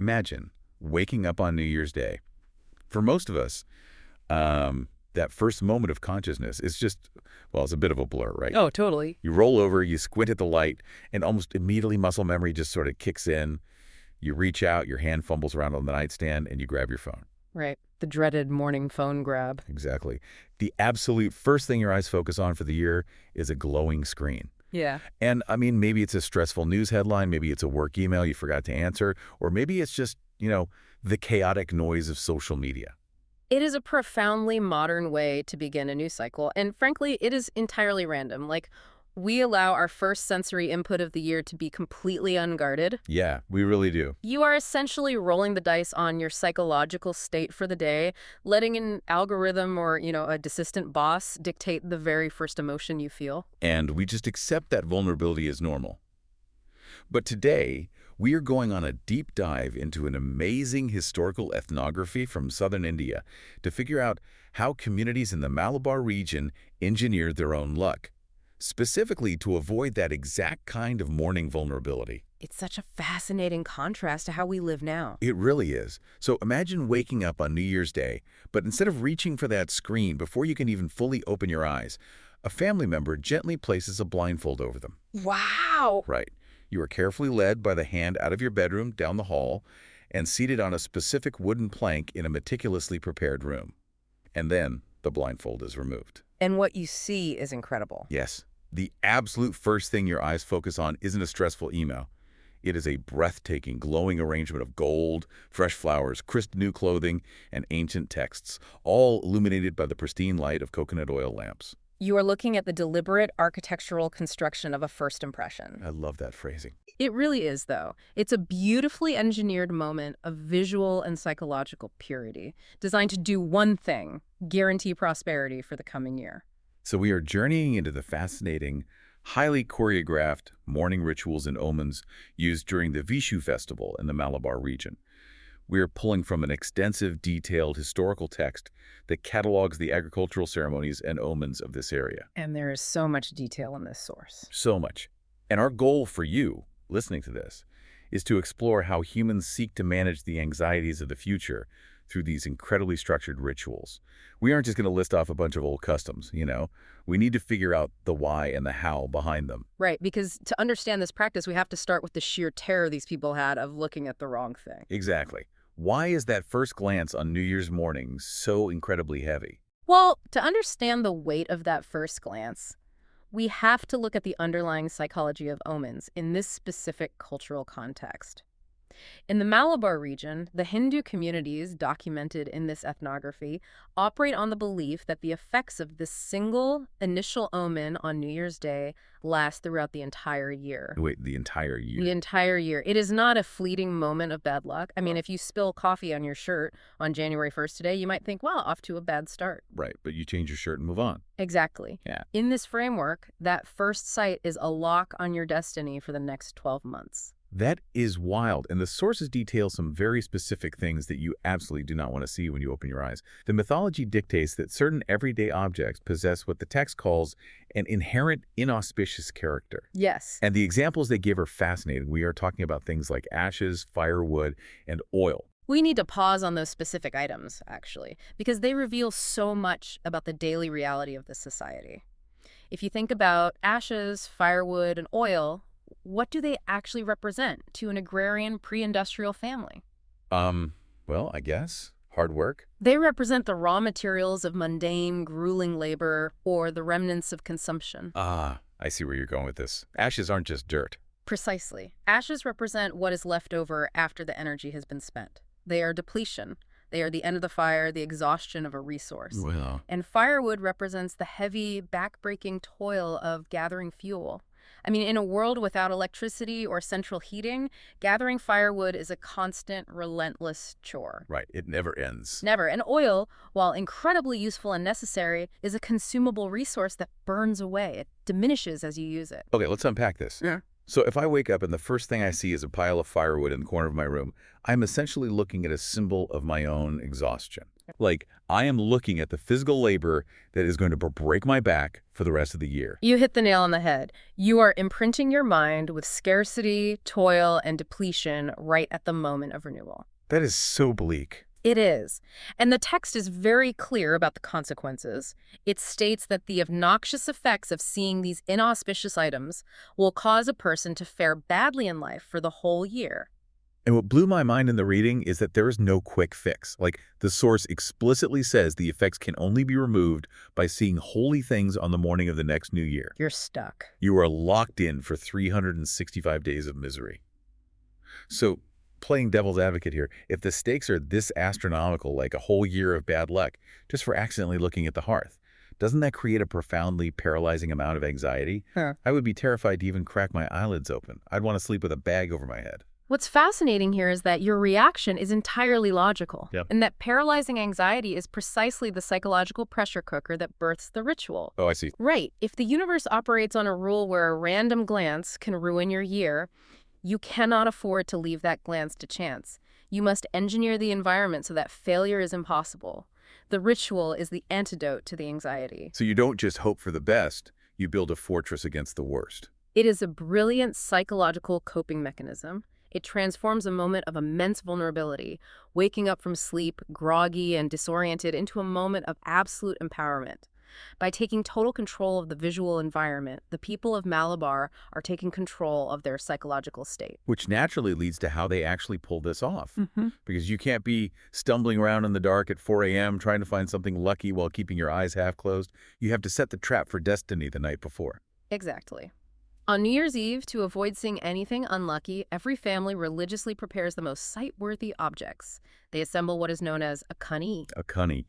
Imagine waking up on New Year's Day. For most of us, that first moment of consciousness is just, well, it's a bit of a blur, right? Oh, totally. You roll over, you squint at the light, and almost immediately muscle memory just sort of kicks in. You reach out, your hand fumbles around on the nightstand, and you grab your phone. Right. The dreaded morning phone grab. Exactly. The absolute first thing your eyes focus on for the year is a glowing screen. Yeah. And, I mean, maybe it's a stressful news headline, maybe it's a work email you forgot to answer, or maybe it's just, the chaotic noise of social media. It is a profoundly modern way to begin a news cycle, and frankly, it is entirely random. Like, we allow our first sensory input of the year to be completely unguarded. Yeah, we really do. You are essentially rolling the dice on your psychological state for the day, letting an algorithm or, a desistant boss dictate the very first emotion you feel. And we just accept that vulnerability as normal. But today, we are going on a deep dive into an amazing historical ethnography from southern India to figure out how communities in the Malabar region engineered their own luck, specifically to avoid that exact kind of morning vulnerability. It's such a fascinating contrast to how we live now. It really is. So imagine waking up on New Year's Day, but instead of reaching for that screen before you can even fully open your eyes, a family member gently places a blindfold over them. Wow! Right. You are carefully led by the hand out of your bedroom down the hall and seated on a specific wooden plank in a meticulously prepared room. And then the blindfold is removed. And what you see is incredible. Yes. The absolute first thing your eyes focus on isn't a stressful email. It is a breathtaking, glowing arrangement of gold, fresh flowers, crisp new clothing, and ancient texts, all illuminated by the pristine light of coconut oil lamps. You are looking at the deliberate architectural construction of a first impression. I love that phrasing. It really is, though. It's a beautifully engineered moment of visual and psychological purity, designed to do one thing: guarantee prosperity for the coming year. So we are journeying into the fascinating, highly choreographed morning rituals and omens used during the Vishu festival in the Malabar region. We are pulling from an extensive, detailed historical text that catalogs the agricultural ceremonies and omens of this area. And there is so much detail in this source. So much. And our goal for you, listening to this, is to explore how humans seek to manage the anxieties of the future through these incredibly structured rituals. We aren't just going to list off a bunch of old customs, We need to figure out the why and the how behind them. Right, because to understand this practice, we have to start with the sheer terror these people had of looking at the wrong thing. Exactly. Why is that first glance on New Year's morning so incredibly heavy? Well, to understand the weight of that first glance, we have to look at the underlying psychology of omens in this specific cultural context. In the Malabar region, the Hindu communities documented in this ethnography operate on the belief that the effects of this single initial omen on New Year's Day last throughout the entire year. Wait, the entire year? The entire year. It is not a fleeting moment of bad luck. I mean, if you spill coffee on your shirt on January 1st today, you might think, well, off to a bad start. Right, but you change your shirt and move on. Exactly. Yeah. In this framework, that first sight is a lock on your destiny for the next 12 months. That is wild, and the sources detail some very specific things that you absolutely do not want to see when you open your eyes. The mythology dictates that certain everyday objects possess what the text calls an inherent inauspicious character. Yes. And the examples they give are fascinating. We are talking about things like ashes, firewood, and oil. We need to pause on those specific items, actually, because they reveal so much about the daily reality of this society. If you think about ashes, firewood, and oil, what do they actually represent to an agrarian pre-industrial family? Well, I guess hard work. They represent the raw materials of mundane, grueling labor or the remnants of consumption. Ah, I see where you're going with this. Ashes aren't just dirt. Precisely. Ashes represent what is left over after the energy has been spent. They are depletion. They are the end of the fire, the exhaustion of a resource. Well. And firewood represents the heavy, back-breaking toil of gathering fuel. I mean, in a world without electricity or central heating, gathering firewood is a constant, relentless chore. Right, it never ends. Never. And oil, while incredibly useful and necessary, is a consumable resource that burns away. It diminishes as you use it. Okay, let's unpack this. Yeah. So if I wake up and the first thing I see is a pile of firewood in the corner of my room, I'm essentially looking at a symbol of my own exhaustion. Like, I am looking at the physical labor that is going to break my back for the rest of the year. You hit the nail on the head. You are imprinting your mind with scarcity, toil, and depletion right at the moment of renewal. That is so bleak. It is. And the text is very clear about the consequences. It states that the obnoxious effects of seeing these inauspicious items will cause a person to fare badly in life for the whole year. And what blew my mind in the reading is that there is no quick fix. Like, the source explicitly says the effects can only be removed by seeing holy things on the morning of the next new year. You're stuck. You are locked in for 365 days of misery. So, playing devil's advocate here, if the stakes are this astronomical, like a whole year of bad luck, just for accidentally looking at the hearth, doesn't that create a profoundly paralyzing amount of anxiety? Huh. I would be terrified to even crack my eyelids open. I'd want to sleep with a bag over my head. What's fascinating here is that your reaction is entirely logical, Yep. and that paralyzing anxiety is precisely the psychological pressure cooker that births the ritual. Oh, I see. Right. If the universe operates on a rule where a random glance can ruin your year, you cannot afford to leave that glance to chance. You must engineer the environment so that failure is impossible. The ritual is the antidote to the anxiety. So you don't just hope for the best, you build a fortress against the worst. It is a brilliant psychological coping mechanism. It transforms a moment of immense vulnerability, waking up from sleep, groggy and disoriented, into a moment of absolute empowerment. By taking total control of the visual environment, the people of Malabar are taking control of their psychological state. Which naturally leads to how they actually pull this off. Mm-hmm. Because you can't be stumbling around in the dark at 4 a.m. trying to find something lucky while keeping your eyes half closed. You have to set the trap for destiny the night before. Exactly. On New Year's Eve, to avoid seeing anything unlucky, every family religiously prepares the most sight-worthy objects. They assemble what is known as a cunny. A cunny.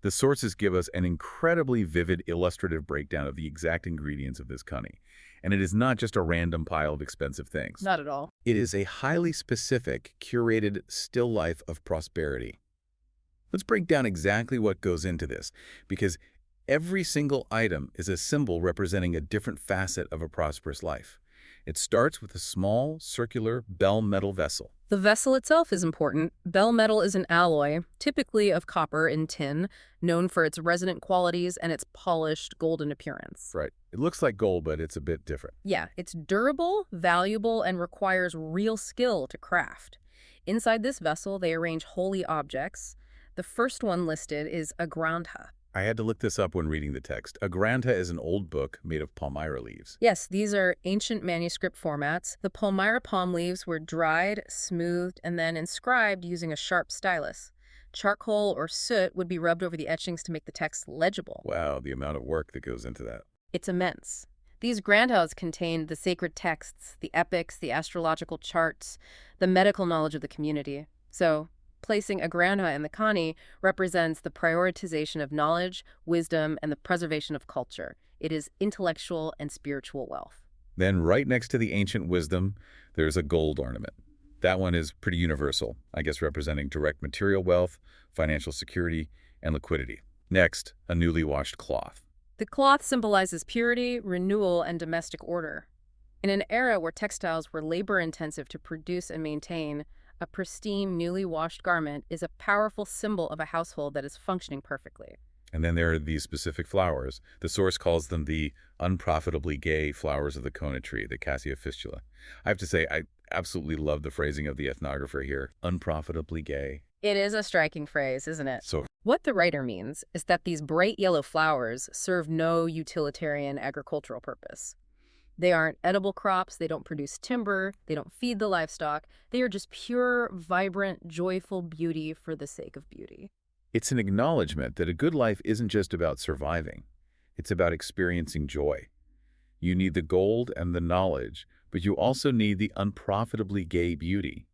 The sources give us an incredibly vivid illustrative breakdown of the exact ingredients of this cunny. And it is not just a random pile of expensive things. Not at all. It is a highly specific, curated still life of prosperity. Let's break down exactly what goes into this, because every single item is a symbol representing a different facet of a prosperous life. It starts with a small, circular, bell metal vessel. The vessel itself is important. Bell metal is an alloy, typically of copper and tin, known for its resonant qualities and its polished, golden appearance. Right. It looks like gold, but it's a bit different. Yeah, it's durable, valuable, and requires real skill to craft. Inside this vessel, they arrange holy objects. The first one listed is a grantha. I had to look this up when reading the text. A grantha is an old book made of palmyra leaves. Yes, these are ancient manuscript formats. The palmyra palm leaves were dried, smoothed, and then inscribed using a sharp stylus. Charcoal or soot would be rubbed over the etchings to make the text legible. Wow, the amount of work that goes into that. It's immense. These granthas contained the sacred texts, the epics, the astrological charts, the medical knowledge of the community. So, placing a grantha in the kani represents the prioritization of knowledge, wisdom, and the preservation of culture. It is intellectual and spiritual wealth. Then right next to the ancient wisdom, there's a gold ornament. That one is pretty universal, I guess representing direct material wealth, financial security, and liquidity. Next, a newly washed cloth. The cloth symbolizes purity, renewal, and domestic order. In an era where textiles were labor-intensive to produce and maintain, a pristine, newly washed garment is a powerful symbol of a household that is functioning perfectly. And then there are these specific flowers. The source calls them the unprofitably gay flowers of the Kona tree, the Cassia fistula. I have to say, I absolutely love the phrasing of the ethnographer here, unprofitably gay. It is a striking phrase, isn't it? So, What the writer means is that these bright yellow flowers serve no utilitarian agricultural purpose. They aren't edible crops, they don't produce timber, they don't feed the livestock. They are just pure, vibrant, joyful beauty for the sake of beauty. it's an acknowledgement that a good life isn't just about surviving. It's about experiencing joy. You need the gold and the knowledge, but you also need the unprofitably gay beauty.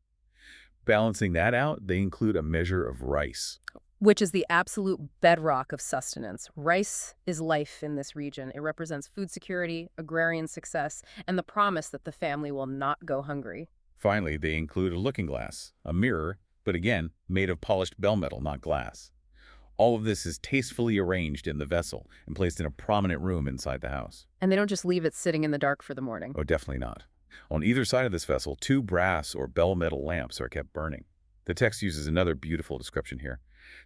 Balancing that out, they include a measure of rice. Which is the absolute bedrock of sustenance. Rice is life in this region. It represents food security, agrarian success, and the promise that the family will not go hungry. Finally, they include a looking glass, a mirror, but again, made of polished bell metal, not glass. All of this is tastefully arranged in the vessel and placed in a prominent room inside the house. And they don't just leave it sitting in the dark for the morning. Oh, definitely not. On either side of this vessel, 2 brass or bell metal lamps are kept burning. The text uses another beautiful description here.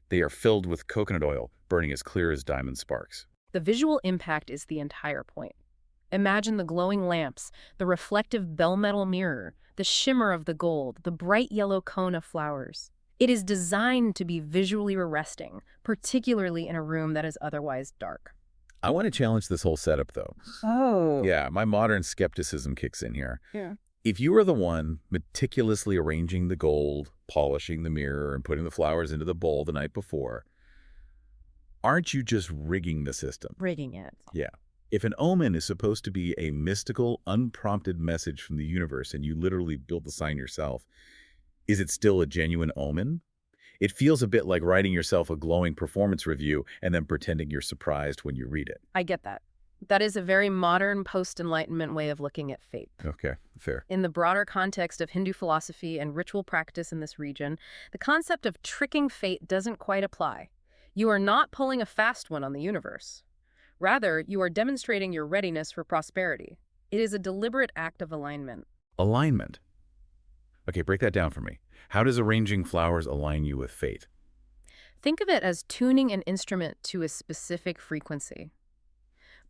They are filled with coconut oil, burning as clear as diamond sparks. The visual impact is the entire point. Imagine the glowing lamps, the reflective bell metal mirror, the shimmer of the gold, the bright yellow cone of flowers. It is designed to be visually arresting, particularly in a room that is otherwise dark. I want to challenge this whole setup, though. Oh. Yeah, my modern skepticism kicks in here. Yeah. If you are the one meticulously arranging the gold, polishing the mirror, and putting the flowers into the bowl the night before, aren't you just rigging the system? Rigging it. Yeah. If an omen is supposed to be a mystical, unprompted message from the universe and you literally build the sign yourself, is it still a genuine omen? It feels a bit like writing yourself a glowing performance review and then pretending you're surprised when you read it. I get that. That is a very modern post-Enlightenment way of looking at fate. Okay, fair. In the broader context of Hindu philosophy and ritual practice in this region, the concept of tricking fate doesn't quite apply. You are not pulling a fast one on the universe. Rather, you are demonstrating your readiness for prosperity. It is a deliberate act of alignment. Alignment. Okay, break that down for me. How does arranging flowers align you with fate? Think of it as tuning an instrument to a specific frequency.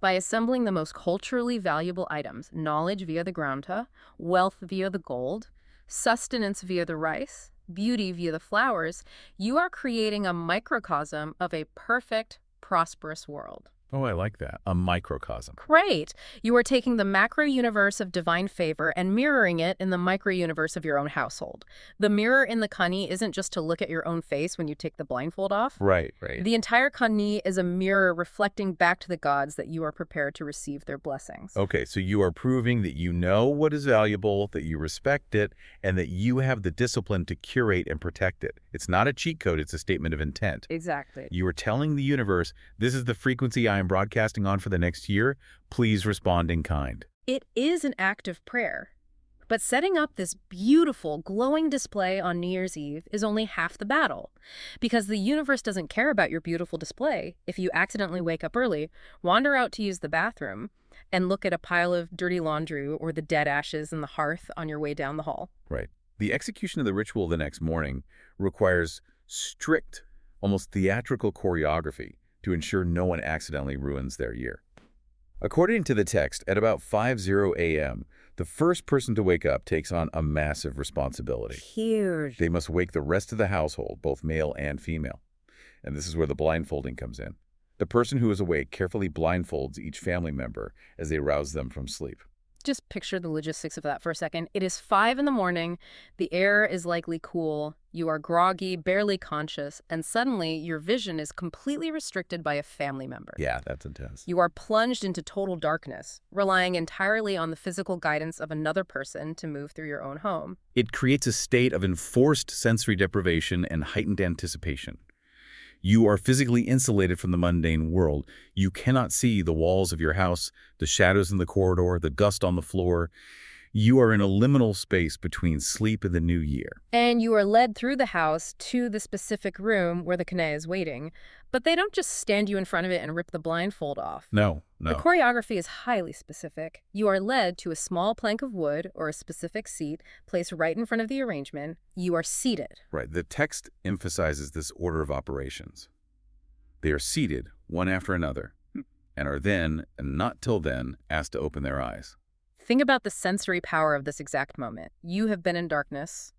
By assembling the most culturally valuable items, knowledge via the granta, wealth via the gold, sustenance via the rice, beauty via the flowers, you are creating a microcosm of a perfect, prosperous world. Oh, I like that. A microcosm. Great! You are taking the macro universe of divine favor and mirroring it in the micro universe of your own household. The mirror in the kani isn't just to look at your own face when you take the blindfold off. Right. The entire kani is a mirror reflecting back to the gods that you are prepared to receive their blessings. Okay, so you are proving that you know what is valuable, that you respect it, and that you have the discipline to curate and protect it. It's not a cheat code, it's a statement of intent. Exactly. You are telling the universe, this is the frequency I am broadcasting on for the next year. Please respond in kind. It is an act of prayer. But setting up this beautiful, glowing display on New Year's Eve is only half the battle. Because the universe doesn't care about your beautiful display if you accidentally wake up early, wander out to use the bathroom, and look at a pile of dirty laundry or the dead ashes in the hearth on your way down the hall. Right. The execution of the ritual the next morning requires strict, almost theatrical choreography to ensure no one accidentally ruins their year. According to the text, at about 5:00 a.m., the first person to wake up takes on a massive responsibility. Huge. They must wake the rest of the household, both male and female. And this is where the blindfolding comes in. The person who is awake carefully blindfolds each family member as they rouse them from sleep. Just picture the logistics of that for a second. It is 5 in the morning, the air is likely cool, you are groggy, barely conscious, and suddenly your vision is completely restricted by a family member. Yeah, that's intense. You are plunged into total darkness, relying entirely on the physical guidance of another person to move through your own home. It creates a state of enforced sensory deprivation and heightened anticipation. You are physically insulated from the mundane world. You cannot see the walls of your house, the shadows in the corridor, the dust on the floor. You are in a liminal space between sleep and the new year. And you are led through the house to the specific room where the kane is waiting. But they don't just stand you in front of it and rip the blindfold off. No. The choreography is highly specific. You are led to a small plank of wood or a specific seat placed right in front of the arrangement. You are seated. Right. The text emphasizes this order of operations. They are seated, one after another, and are then, and not till then, asked to open their eyes. Think about the sensory power of this exact moment. You have been in darkness.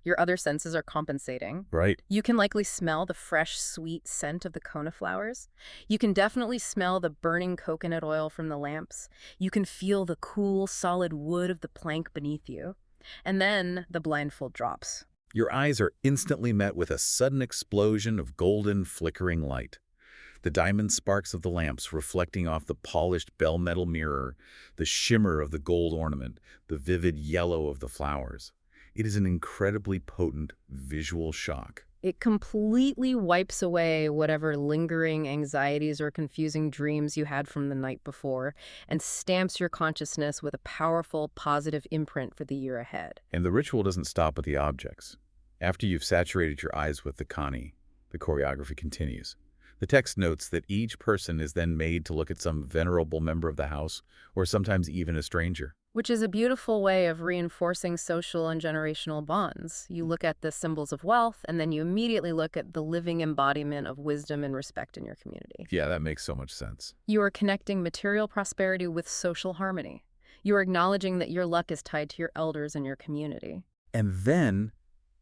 Your other senses are compensating. Right. You can likely smell the fresh, sweet scent of the kona flowers. You can definitely smell the burning coconut oil from the lamps. You can feel the cool, solid wood of the plank beneath you. And then the blindfold drops. Your eyes are instantly met with a sudden explosion of golden, flickering light. The diamond sparks of the lamps reflecting off the polished bell metal mirror, the shimmer of the gold ornament, the vivid yellow of the flowers. It is an incredibly potent visual shock. It completely wipes away whatever lingering anxieties or confusing dreams you had from the night before and stamps your consciousness with a powerful, positive imprint for the year ahead. And the ritual doesn't stop at the objects. After you've saturated your eyes with the kani, the choreography continues. The text notes that each person is then made to look at some venerable member of the house, or sometimes even a stranger. Which is a beautiful way of reinforcing social and generational bonds. You look at the symbols of wealth, and then you immediately look at the living embodiment of wisdom and respect in your community. Yeah, that makes so much sense. You are connecting material prosperity with social harmony. You are acknowledging that your luck is tied to your elders and your community. And then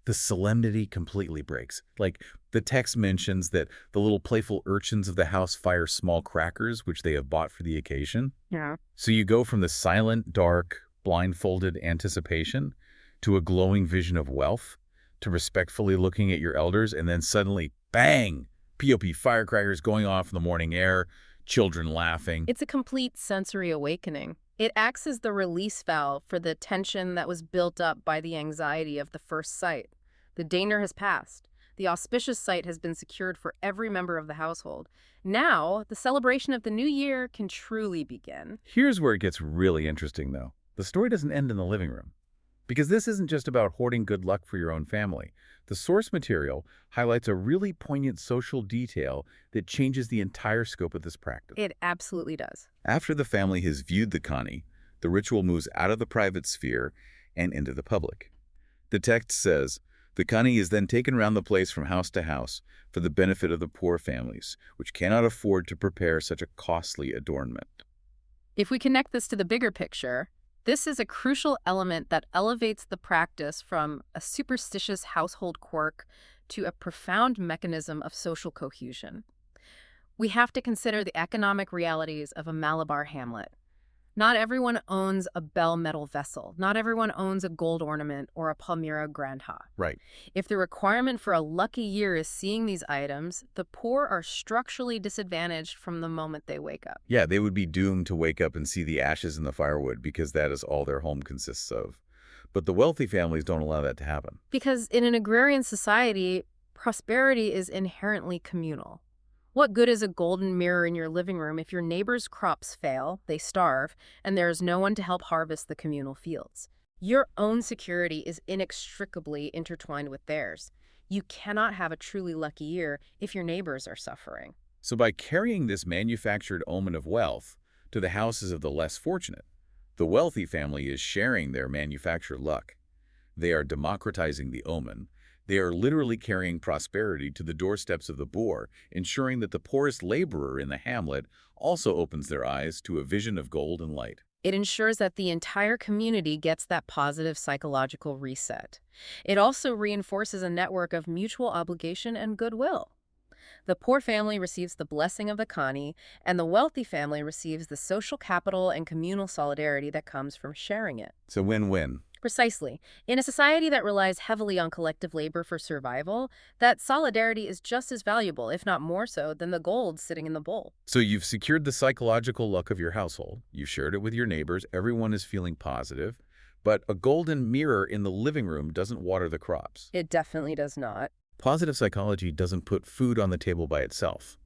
the solemnity completely breaks. Like, the text mentions that the little playful urchins of the house fire small crackers, which they have bought for the occasion. Yeah. So you go from the silent, dark, blindfolded anticipation to a glowing vision of wealth, to respectfully looking at your elders, and then suddenly, bang! POP firecrackers going off in the morning air, children laughing. It's a complete sensory awakening. It acts as the release valve for the tension that was built up by the anxiety of the first sight. The danger has passed. The auspicious site has been secured for every member of the household. Now, the celebration of the new year can truly begin. Here's where it gets really interesting, though. The story doesn't end in the living room. Because this isn't just about hoarding good luck for your own family. The source material highlights a really poignant social detail that changes the entire scope of this practice. It absolutely does. After the family has viewed the kani, the ritual moves out of the private sphere and into the public. The text says, the kani is then taken around the place from house to house for the benefit of the poor families, which cannot afford to prepare such a costly adornment. If we connect this to the bigger picture, this is a crucial element that elevates the practice from a superstitious household quirk to a profound mechanism of social cohesion. We have to consider the economic realities of a Malabar hamlet. Not everyone owns a bell metal vessel. Not everyone owns a gold ornament or a Palmyra grandha. Right. If the requirement for a lucky year is seeing these items, the poor are structurally disadvantaged from the moment they wake up. Yeah, they would be doomed to wake up and see the ashes in the firewood because that is all their home consists of. But the wealthy families don't allow that to happen. Because in an agrarian society, prosperity is inherently communal. What good is a golden mirror in your living room if your neighbor's crops fail, they starve, and there is no one to help harvest the communal fields? Your own security is inextricably intertwined with theirs. You cannot have a truly lucky year if your neighbors are suffering. So by carrying this manufactured omen of wealth to the houses of the less fortunate, the wealthy family is sharing their manufactured luck. They are democratizing the omen. They are literally carrying prosperity to the doorsteps of the poor, ensuring that the poorest laborer in the hamlet also opens their eyes to a vision of gold and light. It ensures that the entire community gets that positive psychological reset. It also reinforces a network of mutual obligation and goodwill. The poor family receives the blessing of the kani, and the wealthy family receives the social capital and communal solidarity that comes from sharing it. It's a win-win. Precisely. In a society that relies heavily on collective labor for survival, that solidarity is just as valuable, if not more so, than the gold sitting in the bowl. So you've secured the psychological luck of your household. You've shared it with your neighbors. Everyone is feeling positive. But a golden mirror in the living room doesn't water the crops. It definitely does not. Positive psychology doesn't put food on the table by itself.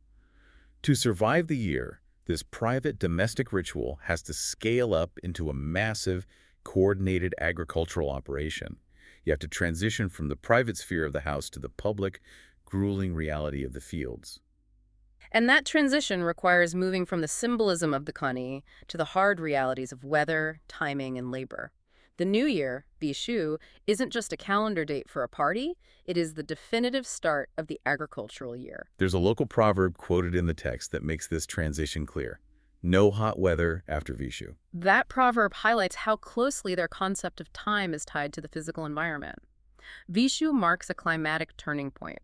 To survive the year, this private domestic ritual has to scale up into a massive, coordinated agricultural operation. You have to transition from the private sphere of the house to the public, grueling reality of the fields. And that transition requires moving from the symbolism of the kani to the hard realities of weather, timing, and labor. The new year, Vishu, isn't just a calendar date for a party, it is the definitive start of the agricultural year. There's a local proverb quoted in the text that makes this transition clear. No hot weather after Vishu. That proverb highlights how closely their concept of time is tied to the physical environment. Vishu marks a climatic turning point.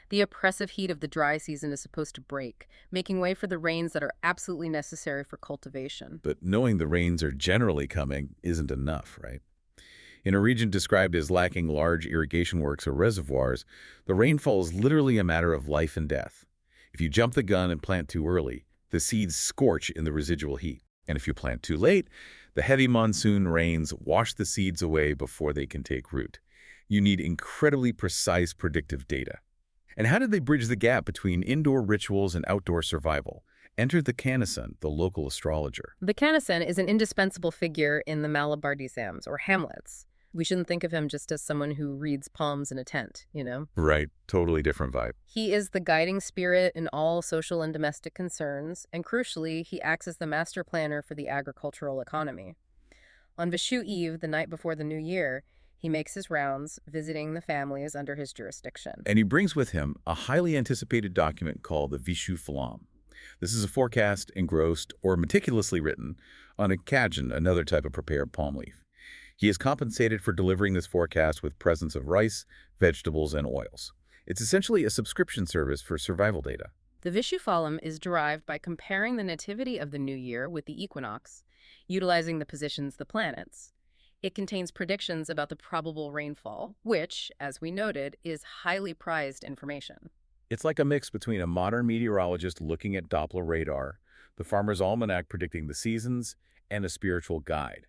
The oppressive heat of the dry season is supposed to break, making way for the rains that are absolutely necessary for cultivation. But knowing the rains are generally coming isn't enough, right? In a region described as lacking large irrigation works or reservoirs, the rainfall is literally a matter of life and death. If you jump the gun and plant too early, the seeds scorch in the residual heat. And if you plant too late, the heavy monsoon rains wash the seeds away before they can take root. You need incredibly precise predictive data. And how did they bridge the gap between indoor rituals and outdoor survival? Enter the Kanasan, the local astrologer. The Kanasan is an indispensable figure in the Malabar Dizams, or hamlets. We shouldn't think of him just as someone who reads palms in a tent, you know? Right, totally different vibe. He is the guiding spirit in all social and domestic concerns, and crucially, he acts as the master planner for the agricultural economy. On Vishu Eve, the night before the new year, he makes his rounds, visiting the families under his jurisdiction. And he brings with him a highly anticipated document called the Vishu Phalam. This is a forecast engrossed or meticulously written on a cadjan, another type of prepared palm leaf. He is compensated for delivering this forecast with presents of rice, vegetables, and oils. It's essentially a subscription service for survival data. The Vishuphalam is derived by comparing the nativity of the new year with the equinox, utilizing the positions of the planets. It contains predictions about the probable rainfall, which, as we noted, is highly prized information. It's like a mix between a modern meteorologist looking at Doppler radar, the farmer's almanac predicting the seasons, and a spiritual guide.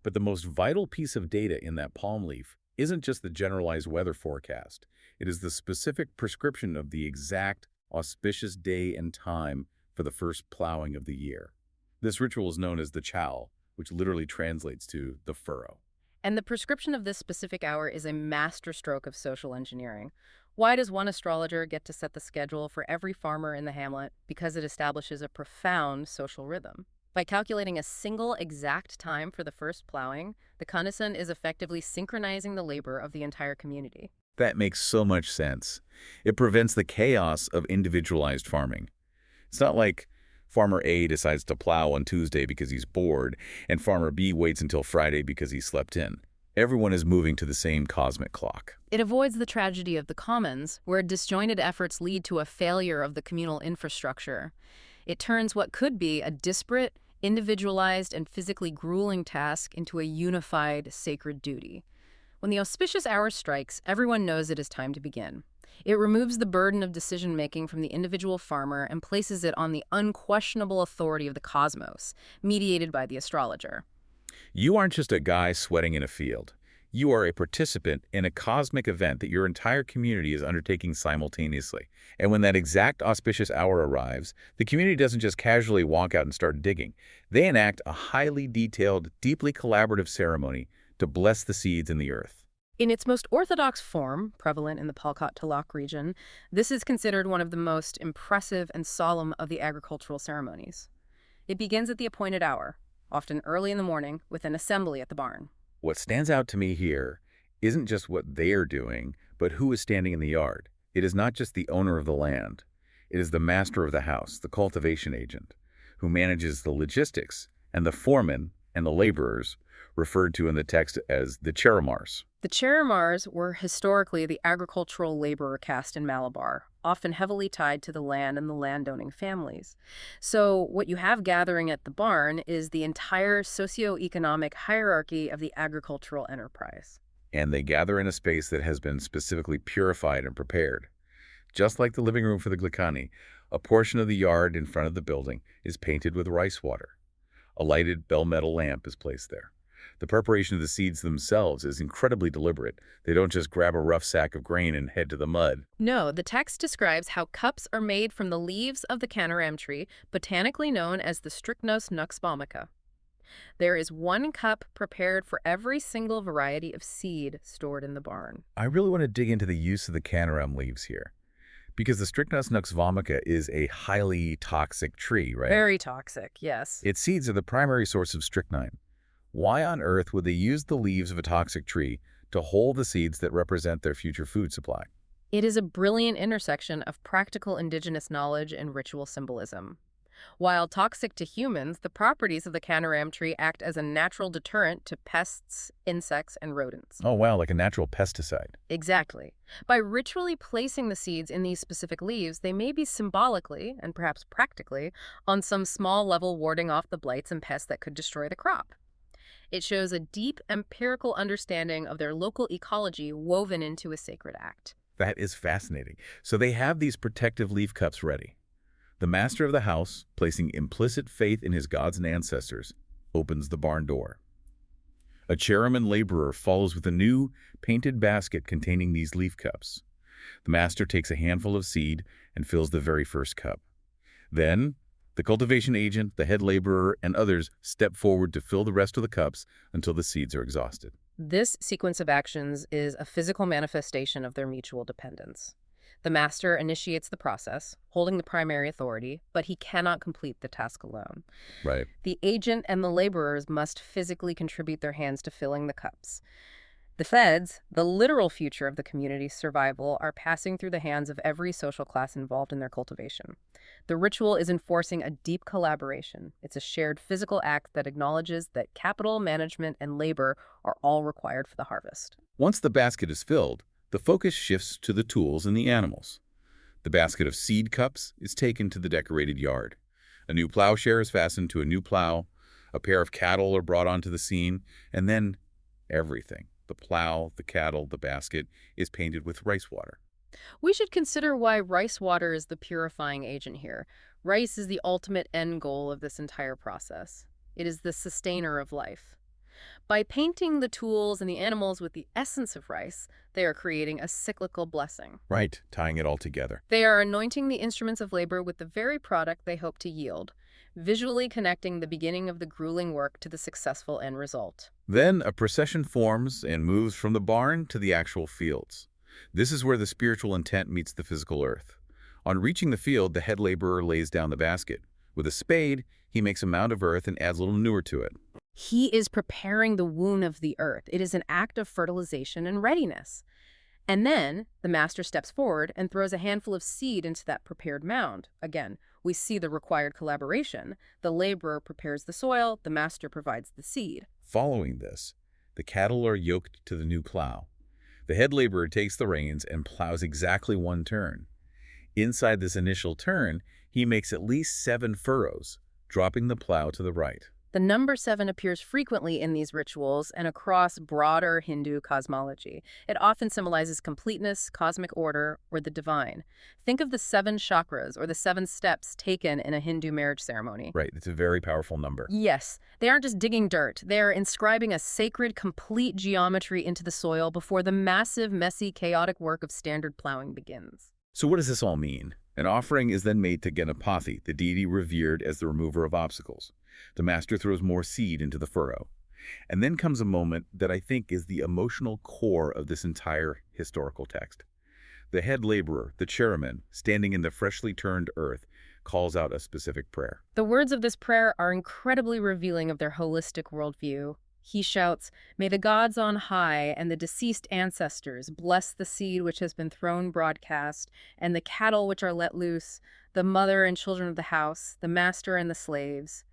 But the most vital piece of data in that palm leaf isn't just the generalized weather forecast. It is the specific prescription of the exact auspicious day and time for the first plowing of the year. This ritual is known as the chow, which literally translates to the furrow. And the prescription of this specific hour is a masterstroke of social engineering. Why does one astrologer get to set the schedule for every farmer in the hamlet? Because it establishes a profound social rhythm. By calculating a single exact time for the first plowing, the Kanasan is effectively synchronizing the labor of the entire community. That makes so much sense. It prevents the chaos of individualized farming. It's not like Farmer A decides to plow on Tuesday because he's bored, and Farmer B waits until Friday because he slept in. Everyone is moving to the same cosmic clock. It avoids the tragedy of the commons, where disjointed efforts lead to a failure of the communal infrastructure. It turns what could be a disparate, individualized, and physically grueling task into a unified, sacred duty. When the auspicious hour strikes, everyone knows it is time to begin. It removes the burden of decision-making from the individual farmer and places it on the unquestionable authority of the cosmos, mediated by the astrologer. You aren't just a guy sweating in a field. You are a participant in a cosmic event that your entire community is undertaking simultaneously. And when that exact auspicious hour arrives, the community doesn't just casually walk out and start digging. They enact a highly detailed, deeply collaborative ceremony to bless the seeds in the earth. In its most orthodox form, prevalent in the Palkat Talak region, this is considered one of the most impressive and solemn of the agricultural ceremonies. It begins at the appointed hour, often early in the morning, with an assembly at the barn. What stands out to me here isn't just what they are doing, but who is standing in the yard. It is not just the owner of the land. It is the master of the house, the cultivation agent, who manages the logistics, and the foreman and the laborers, referred to in the text as the cheramars. The cheramars were historically the agricultural laborer caste in Malabar, often heavily tied to the land and the landowning families. So what you have gathering at the barn is the entire socioeconomic hierarchy of the agricultural enterprise. And they gather in a space that has been specifically purified and prepared. Just like the living room for the Glikani, a portion of the yard in front of the building is painted with rice water. A lighted bell metal lamp is placed there. The preparation of the seeds themselves is incredibly deliberate. They don't just grab a rough sack of grain and head to the mud. No, the text describes how cups are made from the leaves of the canaram tree, botanically known as the Strychnos nux vomica. There is one cup prepared for every single variety of seed stored in the barn. I really want to dig into the use of the canaram leaves here, because the Strychnos nux vomica is a highly toxic tree, right? Very toxic, yes. Its seeds are the primary source of strychnine. Why on earth would they use the leaves of a toxic tree to hold the seeds that represent their future food supply? It is a brilliant intersection of practical indigenous knowledge and ritual symbolism. While toxic to humans, the properties of the canaram tree act as a natural deterrent to pests, insects, and rodents. Oh wow, like a natural pesticide. Exactly. By ritually placing the seeds in these specific leaves, they may be symbolically, and perhaps practically, on some small level warding off the blights and pests that could destroy the crop. It shows a deep empirical understanding of their local ecology woven into a sacred act. That is fascinating. So they have these protective leaf cups ready. The master of the house, placing implicit faith in his gods and ancestors, opens the barn door. A chairman laborer follows with a new, painted basket containing these leaf cups. The master takes a handful of seed and fills the very first cup. Then, the cultivation agent, the head laborer, and others step forward to fill the rest of the cups until the seeds are exhausted. This sequence of actions is a physical manifestation of their mutual dependence. The master initiates the process, holding the primary authority, but he cannot complete the task alone. Right. The agent and the laborers must physically contribute their hands to filling the cups. The feds, the literal future of the community's survival, are passing through the hands of every social class involved in their cultivation. The ritual is enforcing a deep collaboration. It's a shared physical act that acknowledges that capital, management, and labor are all required for the harvest. Once the basket is filled, the focus shifts to the tools and the animals. The basket of seed cups is taken to the decorated yard. A new plowshare is fastened to a new plow. A pair of cattle are brought onto the scene, and then everything. The plow, the cattle, the basket is painted with rice water. We should consider why rice water is the purifying agent here. Rice is the ultimate end goal of this entire process. It is the sustainer of life. By painting the tools and the animals with the essence of rice, they are creating a cyclical blessing. Right, tying it all together. They are anointing the instruments of labor with the very product they hope to yield, visually connecting the beginning of the grueling work to the successful end result. Then a procession forms and moves from the barn to the actual fields. This is where the spiritual intent meets the physical earth. On reaching the field, the head laborer lays down the basket. With a spade, he makes a mound of earth and adds a little manure to it. He is preparing the womb of the earth. It is an act of fertilization and readiness. And then the master steps forward and throws a handful of seed into that prepared mound. Again, we see the required collaboration. The laborer prepares the soil, the master provides the seed. Following this, the cattle are yoked to the new plow. The head laborer takes the reins and plows exactly one turn. Inside this initial turn, he makes at least 7 furrows, dropping the plow to the right. The number 7 appears frequently in these rituals and across broader Hindu cosmology. It often symbolizes completeness, cosmic order, or the divine. Think of the 7 chakras or the 7 steps taken in a Hindu marriage ceremony. Right, it's a very powerful number. Yes, they aren't just digging dirt. They're inscribing a sacred, complete geometry into the soil before the massive, messy, chaotic work of standard plowing begins. So what does this all mean? An offering is then made to Ganapati, the deity revered as the remover of obstacles. The master throws more seed into the furrow. And then comes a moment that I think is the emotional core of this entire historical text. The head laborer, the chairman, standing in the freshly turned earth, calls out a specific prayer. The words of this prayer are incredibly revealing of their holistic worldview. He shouts, "May the gods on high and the deceased ancestors bless the seed which has been thrown broadcast, and the cattle which are let loose, the mother and children of the house, the master and the slaves.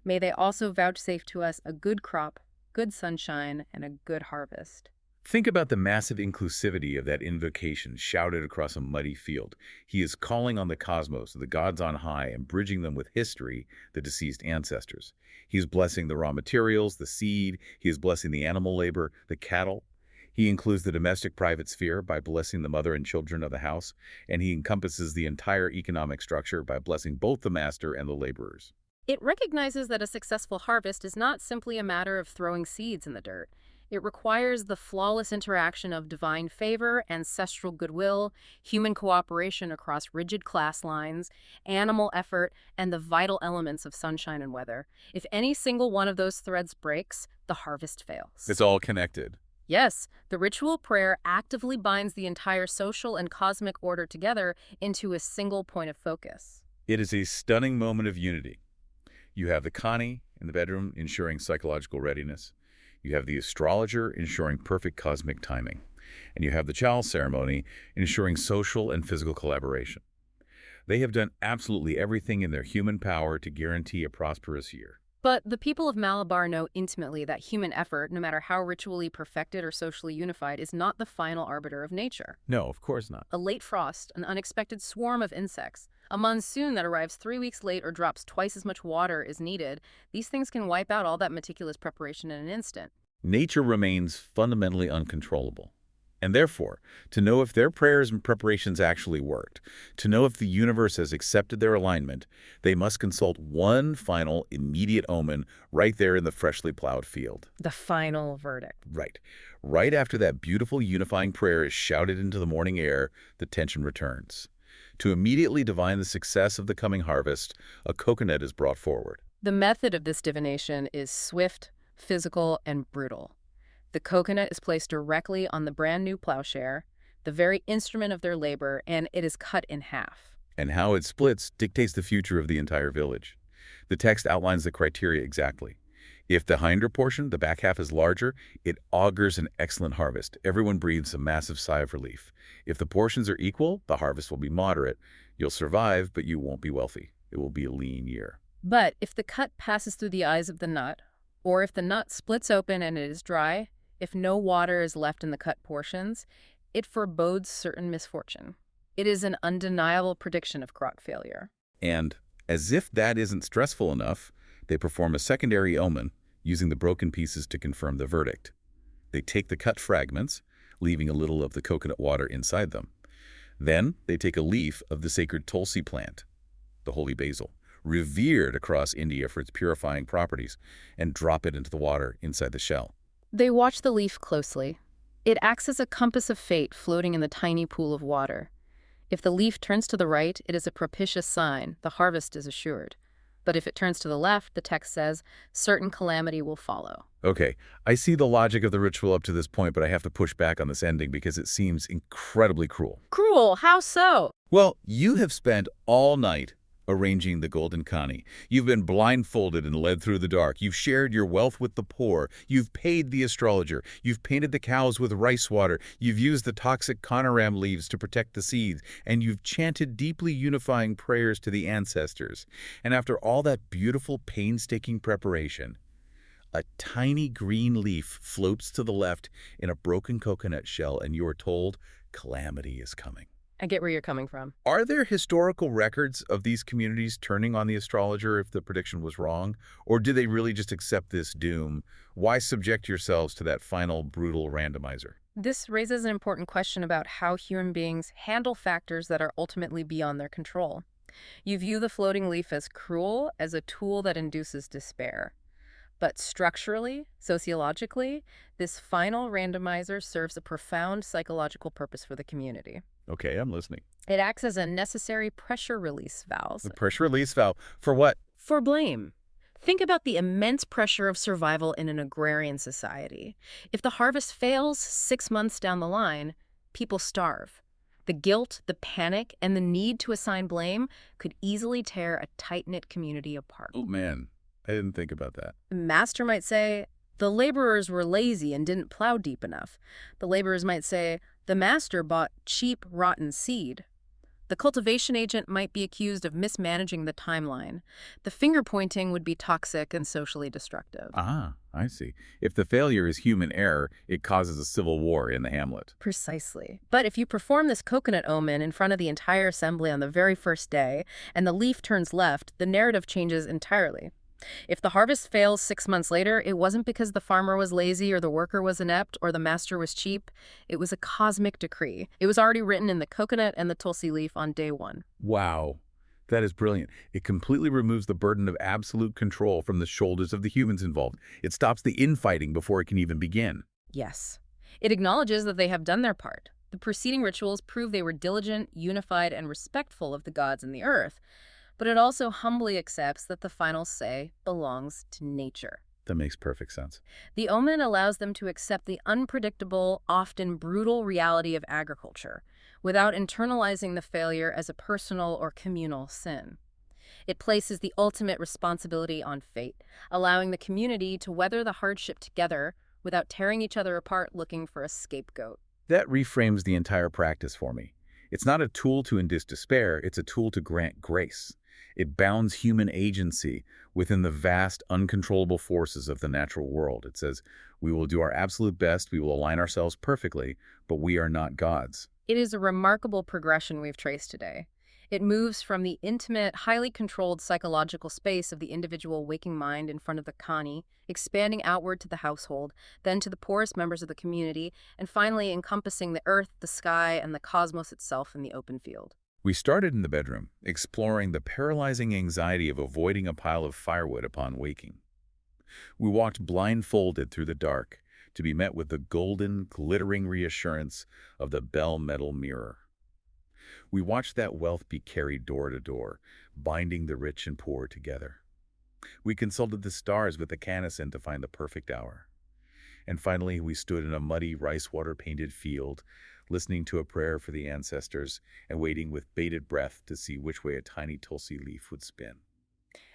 May they also vouchsafe to us a good crop, good sunshine, and a good harvest." Think about the massive inclusivity of that invocation shouted across a muddy field. He is calling on the cosmos, the gods on high, and bridging them with history, the deceased ancestors. He is blessing the raw materials, the seed. He is blessing the animal labor, the cattle. He includes the domestic private sphere by blessing the mother and children of the house, and he encompasses the entire economic structure by blessing both the master and the laborers. It recognizes that a successful harvest is not simply a matter of throwing seeds in the dirt. It requires the flawless interaction of divine favor, ancestral goodwill, human cooperation across rigid class lines, animal effort, and the vital elements of sunshine and weather. If any single one of those threads breaks, the harvest fails. It's all connected. Yes, the ritual prayer actively binds the entire social and cosmic order together into a single point of focus. It is a stunning moment of unity. You have the Kani in the bedroom ensuring psychological readiness. You have the astrologer ensuring perfect cosmic timing. And you have the chow ceremony ensuring social and physical collaboration. They have done absolutely everything in their human power to guarantee a prosperous year. But the people of Malabar know intimately that human effort, no matter how ritually perfected or socially unified, is not the final arbiter of nature. No, of course not. A late frost, an unexpected swarm of insects, a monsoon that arrives 3 weeks late or drops twice as much water as needed, these things can wipe out all that meticulous preparation in an instant. Nature remains fundamentally uncontrollable. And therefore, to know if their prayers and preparations actually worked, to know if the universe has accepted their alignment, they must consult one final, immediate omen right there in the freshly plowed field. The final verdict. Right. Right after that beautiful unifying prayer is shouted into the morning air, the tension returns. To immediately divine the success of the coming harvest, a coconut is brought forward. The method of this divination is swift, physical, and brutal. The coconut is placed directly on the brand new plowshare. the very instrument of their labor, and it is cut in half. And how it splits dictates the future of the entire village. The text outlines the criteria exactly. If the hinder portion, the back half, is larger, it augurs an excellent harvest. Everyone breathes a massive sigh of relief. If the portions are equal, the harvest will be moderate. You'll survive, but you won't be wealthy. It will be a lean year. But if the cut passes through the eyes of the nut, or if the nut splits open and it is dry, if no water is left in the cut portions, it forebodes certain misfortune. It is an undeniable prediction of crop failure. And, as if that isn't stressful enough, they perform a secondary omen, using the broken pieces to confirm the verdict. They take the cut fragments, leaving a little of the coconut water inside them. Then they take a leaf of the sacred tulsi plant, the holy basil, revered across India for its purifying properties, and drop it into the water inside the shell. They watch the leaf closely. It acts as a compass of fate floating in the tiny pool of water. If the leaf turns to the right, it is a propitious sign, the harvest is assured. But if it turns to the left, the text says, certain calamity will follow. Okay, I see the logic of the ritual up to this point, but I have to push back on this ending because it seems incredibly cruel. Cruel? How so? Well, you have spent all night arranging the golden kani. You've been blindfolded and led through the dark. You've shared your wealth with the poor. You've paid the astrologer. You've painted the cows with rice water. You've used the toxic conaram leaves to protect the seeds. And you've chanted deeply unifying prayers to the ancestors. And after all that beautiful, painstaking preparation, a tiny green leaf floats to the left in a broken coconut shell, and you're told calamity is coming. I get where you're coming from. Are there historical records of these communities turning on the astrologer if the prediction was wrong? Or do they really just accept this doom? Why subject yourselves to that final brutal randomizer? This raises an important question about how human beings handle factors that are ultimately beyond their control. You view the floating leaf as cruel, as a tool that induces despair. But structurally, sociologically, this final randomizer serves a profound psychological purpose for the community. Okay, I'm listening. It acts as a necessary pressure release valve. The pressure release valve. For what? For blame. Think about the immense pressure of survival in an agrarian society. If the harvest fails 6 months down the line, people starve. The guilt, the panic, and the need to assign blame could easily tear a tight-knit community apart. Oh, man. I didn't think about that. The master might say, the laborers were lazy and didn't plow deep enough. The laborers might say, the master bought cheap, rotten seed. The cultivation agent might be accused of mismanaging the timeline. The finger-pointing would be toxic and socially destructive. Ah, I see. If the failure is human error, it causes a civil war in the hamlet. Precisely. But if you perform this coconut omen in front of the entire assembly on the very first day, and the leaf turns left, the narrative changes entirely. If the harvest fails 6 months later, it wasn't because the farmer was lazy or the worker was inept or the master was cheap. It was a cosmic decree. It was already written in the coconut and the tulsi leaf on day 1. Wow. That is brilliant. It completely removes the burden of absolute control from the shoulders of the humans involved. It stops the infighting before it can even begin. Yes. It acknowledges that they have done their part. The preceding rituals prove they were diligent, unified, and respectful of the gods and the earth. But it also humbly accepts that the final say belongs to nature. That makes perfect sense. The omen allows them to accept the unpredictable, often brutal reality of agriculture, without internalizing the failure as a personal or communal sin. It places the ultimate responsibility on fate, allowing the community to weather the hardship together without tearing each other apart looking for a scapegoat. That reframes the entire practice for me. It's not a tool to induce despair, it's a tool to grant grace. It bounds human agency within the vast, uncontrollable forces of the natural world. It says, we will do our absolute best, we will align ourselves perfectly, but we are not gods. It is a remarkable progression we've traced today. It moves from the intimate, highly controlled psychological space of the individual waking mind in front of the kani, expanding outward to the household, then to the poorest members of the community, and finally encompassing the earth, the sky, and the cosmos itself in the open field. We started in the bedroom, exploring the paralyzing anxiety of avoiding a pile of firewood upon waking. We walked blindfolded through the dark to be met with the golden, glittering reassurance of the bell metal mirror. We watched that wealth be carried door to door, binding the rich and poor together. We consulted the stars with the canison to find the perfect hour. And finally, we stood in a muddy, rice-water-painted field, listening to a prayer for the ancestors and waiting with bated breath to see which way a tiny tulsi leaf would spin.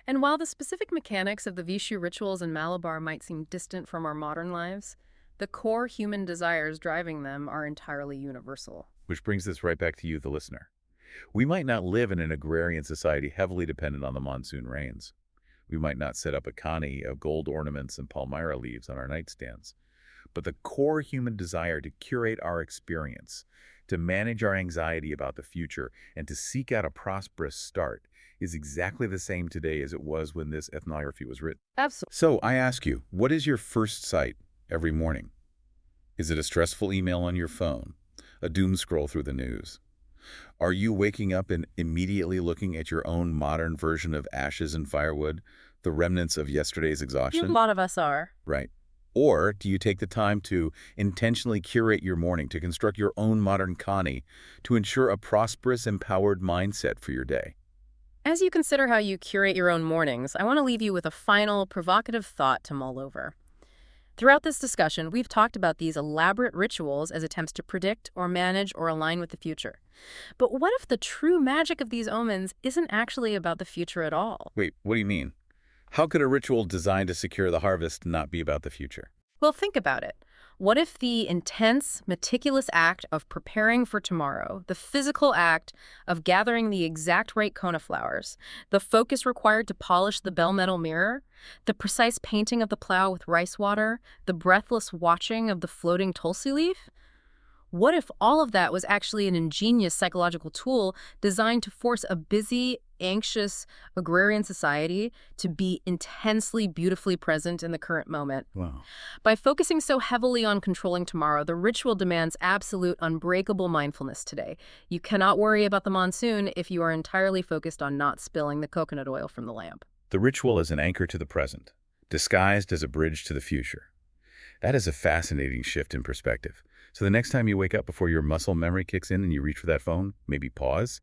And while the specific mechanics of the Vishu rituals in Malabar might seem distant from our modern lives, the core human desires driving them are entirely universal. Which brings us right back to you, the listener. We might not live in an agrarian society heavily dependent on the monsoon rains. We might not set up a kani of gold ornaments and palmyra leaves on our nightstands. But the core human desire to curate our experience, to manage our anxiety about the future, and to seek out a prosperous start is exactly the same today as it was when this ethnography was written. Absolutely. So I ask you, what is your first sight every morning? Is it a stressful email on your phone? A doom scroll through the news? Are you waking up and immediately looking at your own modern version of ashes and firewood, the remnants of yesterday's A exhaustion? lot of us are. Right. Or do you take the time to intentionally curate your morning, to construct your own modern kani, to ensure a prosperous, empowered mindset for your day? As you consider how you curate your own mornings, I want to leave you with a final, provocative thought to mull over. Throughout this discussion, we've talked about these elaborate rituals as attempts to predict or manage or align with the future. But what if the true magic of these omens isn't actually about the future at all? Wait, what do you mean? How could a ritual designed to secure the harvest not be about the future? Well, think about it. What if the intense, meticulous act of preparing for tomorrow, the physical act of gathering the exact right cone of flowers, the focus required to polish the bell metal mirror, the precise painting of the plow with rice water, the breathless watching of the floating tulsi leaf? What if all of that was actually an ingenious psychological tool designed to force a busy, anxious, agrarian society to be intensely, beautifully present in the current moment? Wow. By focusing so heavily on controlling tomorrow, the ritual demands absolute, unbreakable mindfulness today. You cannot worry about the monsoon if you are entirely focused on not spilling the coconut oil from the lamp. The ritual is an anchor to the present, disguised as a bridge to the future. That is a fascinating shift in perspective. So the next time you wake up before your muscle memory kicks in and you reach for that phone, maybe pause,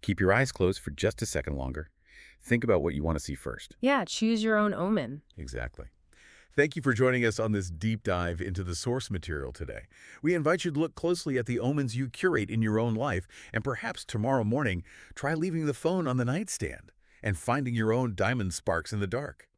keep your eyes closed for just a second longer. Think about what you want to see first. Yeah, choose your own omen. Exactly. Thank you for joining us on this deep dive into the source material today. We invite you to look closely at the omens you curate in your own life, and perhaps tomorrow morning, try leaving the phone on the nightstand and finding your own diamond sparks in the dark.